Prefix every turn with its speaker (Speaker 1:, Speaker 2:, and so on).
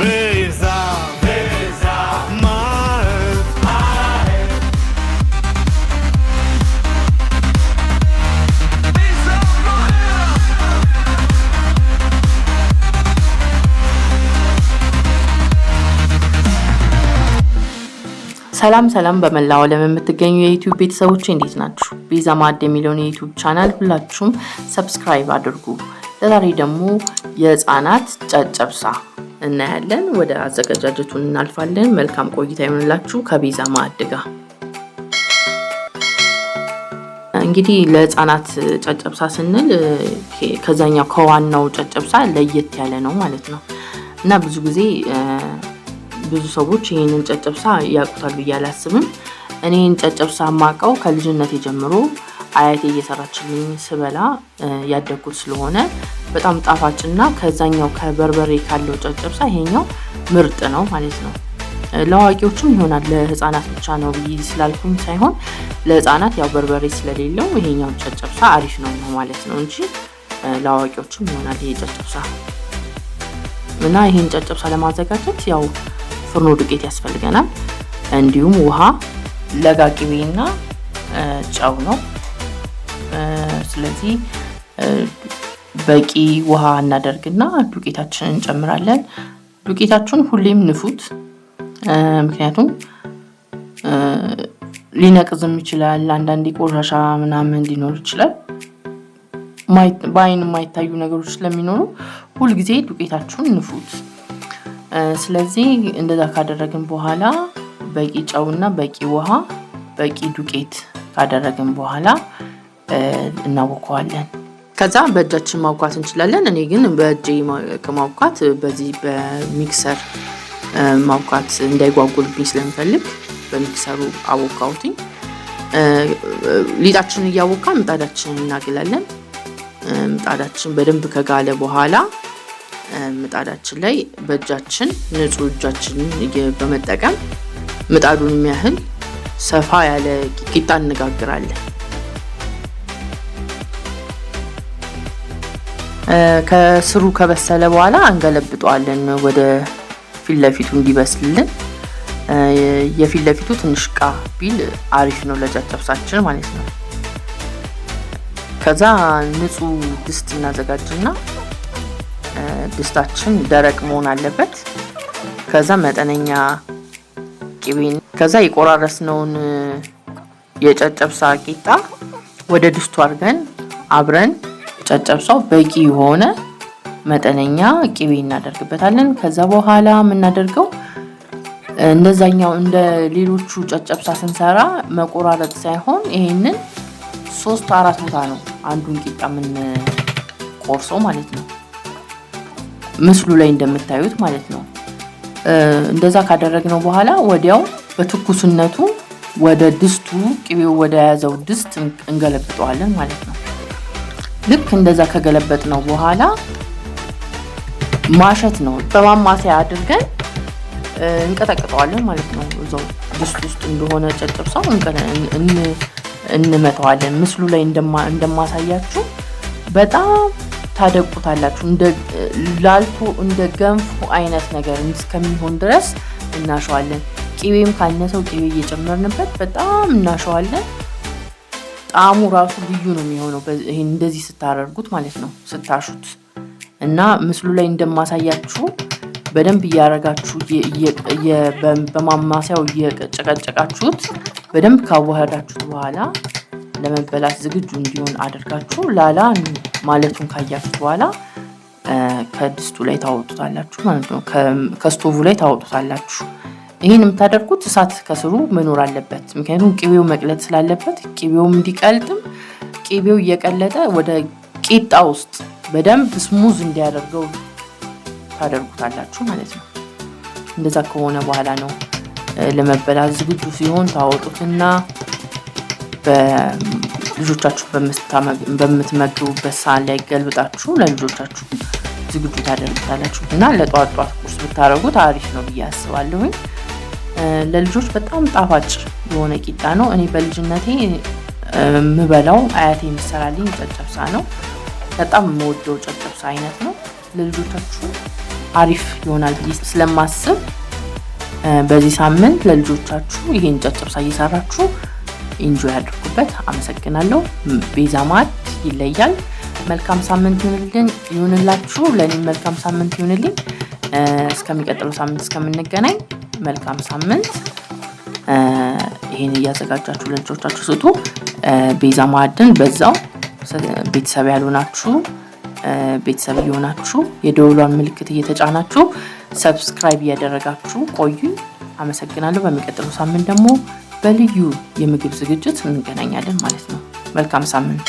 Speaker 1: ቤዛ
Speaker 2: ሰላም በመላው ዓለም የምትገኙ የዩቲዩብ ቤተሰቦች እንዴት ናችሁ? ቤዛ ማዕድ የሚለውን የዩቲዩብ ቻናል ሁላችሁም ሰብስክራይብ አድርጉ። ዛሬ ደግሞ የህፃናት ጨጨብሳ እናያለን። ወደ አዘገጃጀቱን እናልፋለን። መልካም ቆይታ ይሁንላችሁ ከቤዛ ማዕድ ጋር። እንግዲህ ለህፃናት ጨጨብሳ ስንል ከዛኛው ከዋናው ጨጨብሳ ለየት ያለ ነው ማለት ነው እና ብዙ ሰዎች ይሄንን ጨጨብሳ ያውቁታል ብዬ አላስብም። እኔን ጨጨብሳ ማቀው ከልጅነቴ ጀምሮ አያቴ እየሰራችልኝ ስበላ ያደግኩት ስለሆነ በጣም ጣፋጭና ከዛኛው ከበርበሬ ካለው ጨጨብሳ ይሄኛው ምርጥ ነው ማለት ነው። ለአዋቂዎችም ይሆናል፣ ለህፃናት ብቻ ነው ብዬ ስላልኩኝ ሳይሆን ለህፃናት ያው በርበሬ ስለሌለው ይሄኛው ጨጨብሳ አሪፍ ነው ማለት ነው እንጂ ለአዋቂዎችም ይሆናል ይሄ ጨጨብሳ። እና ይሄን ጨጨብሳ ለማዘጋጀት ያው ፍርኖ ዱቄት ያስፈልገናል፣ እንዲሁም ውሃ፣ ለጋ ቅቤና ጨው ነው። ስለዚህ በቂ ውሃ እናደርግና ዱቄታችንን እንጨምራለን። ዱቄታችሁን ሁሌም ንፉት፣ ምክንያቱም ሊነቅዝም ይችላል፣ አንዳንዴ ቆሻሻ ምናምን ሊኖር ይችላል። በአይን የማይታዩ ነገሮች ስለሚኖሩ ሁልጊዜ ዱቄታችሁን ንፉት። ስለዚህ እንደዛ ካደረግን በኋላ በቂ ጨውና በቂ ውሃ በቂ ዱቄት ካደረግን በኋላ እናወቀዋለን። ከዛ በእጃችን ማውቃት እንችላለን። እኔ ግን በእጄ ከማውቃት በዚህ በሚክሰር ማውቃት እንዳይጓጉልብኝ ስለምፈልግ በሚክሰሩ አወቃውትኝ። ሊጣችንን እያወቃ ምጣዳችንን እናግላለን። ምጣዳችን በደንብ ከጋለ በኋላ ምጣዳችን ላይ በእጃችን ንጹህ እጃችንን በመጠቀም ምጣዱን የሚያህል ሰፋ ያለ ቂጣ እንጋግራለን። ከስሩ ከበሰለ በኋላ እንገለብጠዋለን ወደ ፊት ለፊቱ እንዲበስልልን። የፊት ለፊቱ ትንሽ ቃ ቢል አሪፍ ነው ለጨጨብሳችን ማለት ነው። ከዛ ንጹህ ድስት እናዘጋጅና ድስታችን ደረቅ መሆን አለበት። ከዛ መጠነኛ ቅቤን ከዛ የቆራረስነውን የጨጨብሳ ቂጣ ወደ ድስቱ አድርገን አብረን ጨጨብሳው በቂ የሆነ መጠነኛ ቅቤ እናደርግበታለን። ከዛ በኋላ የምናደርገው እንደዛኛው እንደ ሌሎቹ ጨጨብሳ ስንሰራ መቆራረጥ ሳይሆን ይሄንን 3-4 ቦታ ነው አንዱን ቂጣ ምን ቆርሶ ማለት ነው፣ ምስሉ ላይ እንደምታዩት ማለት ነው። እንደዛ ካደረግነው በኋላ ወዲያው በትኩስነቱ ወደ ድስቱ ቅቤው ወደ ያዘው ድስት እንገለብጠዋለን ማለት ነው። ልክ እንደዛ ከገለበጥነው በኋላ ማሸት ነው፣ በማማሰያ አድርገን እንቀጠቅጠዋለን ማለት ነው። እዛው ድስት ውስጥ እንደሆነ ጨጨብሳው እንመተዋለን። ምስሉ ላይ እንደማሳያችሁ በጣም ታደቁታላችሁ። ላልቶ እንደ ገንፎ አይነት ነገር እስከሚሆን ድረስ እናሸዋለን። ቅቤም ካነሰው ቅቤ እየጨመርንበት በጣም እናሸዋለን። ጣዕሙ ራሱ ልዩ ነው የሚሆነው ይሄን እንደዚህ ስታደርጉት ማለት ነው ስታሹት። እና ምስሉ ላይ እንደማሳያችሁ በደንብ እያረጋችሁ በማማሰያው እየጨቀጨቃችሁት በደንብ ካዋሃዳችሁት በኋላ ለመበላት ዝግጁ እንዲሆን አድርጋችሁ ላላ ማለቱን ካያችሁ በኋላ ከድስቱ ላይ ታወጡታላችሁ ማለት ነው። ከስቶቭ ላይ ታወጡታላችሁ። ይሄን የምታደርጉት እሳት ከስሩ መኖር አለበት፣ ምክንያቱም ቅቤው መቅለጥ ስላለበት ቅቤውም እንዲቀልጥም ቅቤው እየቀለጠ ወደ ቂጣ ውስጥ በደንብ ስሙዝ እንዲያደርገው ታደርጉታላችሁ ማለት ነው። እንደዛ ከሆነ በኋላ ነው ለመበላት ዝግጁ ሲሆን ታወጡትና በልጆቻችሁ በምትመግቡበት ሰዓት ላይ ገልብጣችሁ ለልጆቻችሁ ዝግጁ ታደርጉታላችሁ። እና ለጧት ቁርስ ብታረጉት አሪፍ ነው ብዬ አስባለሁኝ። ለልጆች በጣም ጣፋጭ የሆነ ቂጣ ነው። እኔ በልጅነቴ ምበላው አያቴ የሚሰራልኝ ጨጨብሳ ነው። በጣም የምወደው ጨጨብሳ አይነት ነው። ለልጆቻችሁ አሪፍ ይሆናል ብዬ ስለማስብ በዚህ ሳምንት ለልጆቻችሁ ይሄን ጨጨብሳ እየሰራችሁ ኢንጆይ አድርጉበት። አመሰግናለሁ። ቤዛ ማዕድ ይለያል። መልካም ሳምንት ይሁንላችሁ። ለኔም መልካም ሳምንት ይሁንልኝ። እስከሚቀጥለው ሳምንት እስከምንገናኝ መልካም ሳምንት። ይሄን እያዘጋጃችሁ ለልጆቻችሁ ስጡ። ቤዛ ማዕድን በዛው ቤተሰብ ያልሆናችሁ ቤተሰብ እየሆናችሁ የደወሏን ምልክት እየተጫናችሁ ሰብስክራይብ እያደረጋችሁ ቆዩ። አመሰግናለሁ። በሚቀጥለው ሳምንት ደግሞ በልዩ የምግብ ዝግጅት እንገናኛለን ማለት ነው። መልካም ሳምንት።